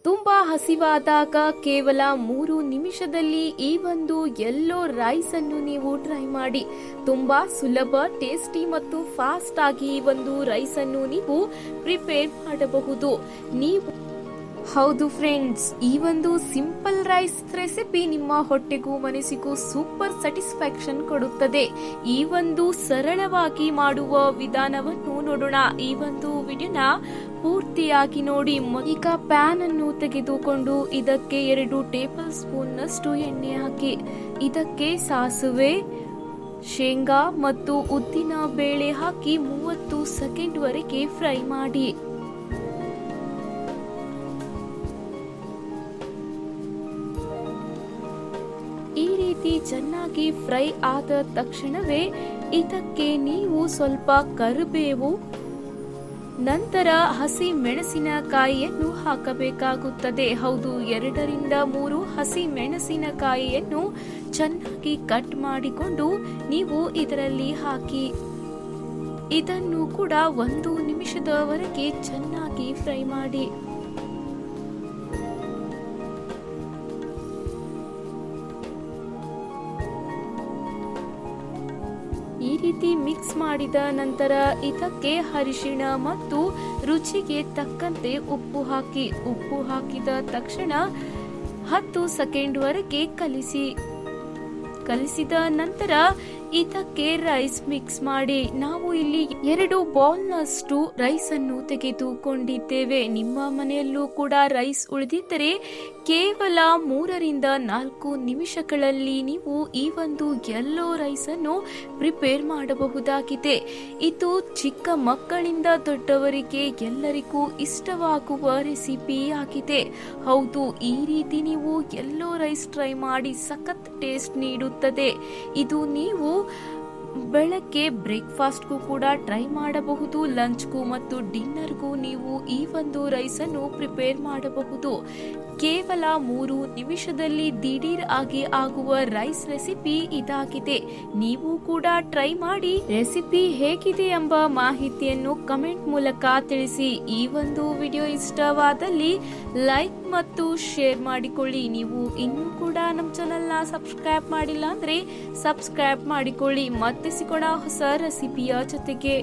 ತುಂಬಾ ಹಸಿವಾದಾಗ ಕೇವಲ 3 ನಿಮಿಷದಲ್ಲಿ ಈ ಒಂದು ಯೆಲ್ಲೋ ರೈಸ್ ಅನ್ನು ನೀವು ಟ್ರೈ ಮಾಡಿ. ತುಂಬಾ ಸುಲಭ, ಟೇಸ್ಟಿ ಮತ್ತು ಫಾಸ್ಟ್ ಆಗಿ ಈ ಒಂದು ರೈಸ್ ಅನ್ನು ನೀವು ಪ್ರಿಪೇರ್ ಮಾಡಬಹುದು. ಹೌದು ಫ್ರೆಂಡ್ಸ್, ಈ ಒಂದು ಸಿಂಪಲ್ ರೈಸ್ ರೆಸಿಪಿ ನಿಮ್ಮ ಹೊಟ್ಟೆಗೂ ಮನಸ್ಸಿಗೂ ಸೂಪರ್ ಸ್ಯಾಟಿಸ್ಫ್ಯಾಕ್ಷನ್ ಕೊಡುತ್ತದೆ. ಈ ಒಂದು ಸರಳವಾಗಿ ಮಾಡುವ ವಿಧಾನವನ್ನು ನೋಡೋಣ. ಈ ಒಂದು ವಿಡಿಯೋನ ಪೂರ್ತಿಯಾಗಿ ನೋಡಿ. ಈಗ ಪ್ಯಾನ್ ಅನ್ನು ತೆಗೆದುಕೊಂಡು ಇದಕ್ಕೆ 2 ಟೇಬಲ್ ಸ್ಪೂನ್ ನಷ್ಟು ಎಣ್ಣೆ ಹಾಕಿ. ಇದಕ್ಕೆ ಸಾಸಿವೆ, ಶೇಂಗಾ ಮತ್ತು ಉದ್ದಿನ ಬೇಳೆ ಹಾಕಿ 30 ಸೆಕೆಂಡ್ ವರೆಗೆ ಫ್ರೈ ಮಾಡಿ. ಈ ರೀತಿ ಚೆನ್ನಾಗಿ ಫ್ರೈ ಆದ ತಕ್ಷಣವೇ ಇದಕ್ಕೆ ನೀವು ಸ್ವಲ್ಪ ಕರಿಬೇವು, ನಂತರ ಹಸಿ ಮೆಣಸಿನಕಾಯಿಯನ್ನು ಹಾಕಬೇಕಾಗುತ್ತದೆ. ಹೌದು, 2 ರಿಂದ 3 ಹಸಿ ಮೆಣಸಿನಕಾಯಿಯನ್ನು ಚೆನ್ನಾಗಿ ಕಟ್ ಮಾಡಿಕೊಂಡು ನೀವು ಇದರಲ್ಲಿ ಹಾಕಿ. ಇದನ್ನು ಕೂಡ 1 ನಿಮಿಷದವರೆಗೆ ಚೆನ್ನಾಗಿ ಫ್ರೈ ಮಾಡಿ. ಈ ರೀತಿ ಮಿಕ್ಸ್ ಮಾಡಿದ ನಂತರ ಇದಕ್ಕೆ ಅರಿಶಿಣ ಮತ್ತು ರುಚಿಗೆ ತಕ್ಕಂತೆ ಉಪ್ಪು ಹಾಕಿ. ಉಪ್ಪು ಹಾಕಿದ ತಕ್ಷಣ 10 ಸೆಕೆಂಡ್ ವರೆಗೆ ಕಲಿಸಿದ ನಂತರ ಇದಕ್ಕೆ ರೈಸ್ ಮಿಕ್ಸ್ ಮಾಡಿ. ನಾವು ಇಲ್ಲಿ 2 ಬೌಲ್ನಷ್ಟು ರೈಸ್ ಅನ್ನು ತೆಗೆದುಕೊಂಡಿದ್ದೇವೆ. ನಿಮ್ಮ ಮನೆಯಲ್ಲೂ ಕೂಡ ರೈಸ್ ಉಳಿದಿದ್ದರೆ ಕೇವಲ 3 ರಿಂದ 4 ನಿಮಿಷಗಳಲ್ಲಿ ನೀವು ಈ ಒಂದು ಯೆಲ್ಲೋ ರೈಸ್ ಅನ್ನು ಪ್ರಿಪೇರ್ ಮಾಡಬಹುದಾಗಿದೆ. ಇದು ಚಿಕ್ಕ ಮಕ್ಕಳಿಂದ ದೊಡ್ಡವರಿಗೆ ಎಲ್ಲರಿಗೂ ಇಷ್ಟವಾಗುವ ರೆಸಿಪಿ ಆಗಿದೆ. ಹೌದು, ಈ ರೀತಿ ನೀವು ಯೆಲ್ಲೋ ರೈಸ್ ಟ್ರೈ ಮಾಡಿ, ಸಖತ್ ಟೇಸ್ಟ್ ನೀಡುತ್ತದೆ. ಇದು ನೀವು ಬೆಳಗ್ಗೆ ಬ್ರೇಕ್ಫಾಸ್ಟ್ಗೂ ಕೂಡ ಟ್ರೈ ಮಾಡಬಹುದು. ಲಂಚ್ಗೂ ಮತ್ತು ಡಿನ್ನರ್ಗೂ ನೀವು ಈ ಒಂದು ರೈಸ್ ಅನ್ನು ಪ್ರಿಪೇರ್ ಮಾಡಬಹುದು. ಕೇವಲ 3 ನಿಮಿಷದಲ್ಲಿ ದಿಢೀರ್ ಆಗಿ ಆಗುವ ರೈಸ್ ರೆಸಿಪಿ ಇದಾಗಿದೆ. ನೀವು ಕೂಡ ಟ್ರೈ ಮಾಡಿ. ರೆಸಿಪಿ ಹೇಗಿದೆ ಎಂಬ ಮಾಹಿತಿಯನ್ನು ಕಮೆಂಟ್ ಮೂಲಕ ತಿಳಿಸಿ. ಈ ಒಂದು ವಿಡಿಯೋ ಇಷ್ಟವಾದಲ್ಲಿ ಲೈಕ್ ಮತ್ತು ಶೇರ್ ಮಾಡಿಕೊಳ್ಳಿ. ನೀವು ಇನ್ನೂ ಕೂಡ ನಮ್ಮ ಚಾನೆಲ್ನ ಸಬ್ಸ್ಕ್ರೈಬ್ ಮಾಡಿಲ್ಲ ಅಂದ್ರೆ ಸಬ್ಸ್ಕ್ರೈಬ್ ಮಾಡಿಕೊಳ್ಳಿ. ಮತ್ತೆ ಸಿಗೋಣ ಹೊಸ ರೆಸಿಪಿಯ ಜೊತೆಗೆ.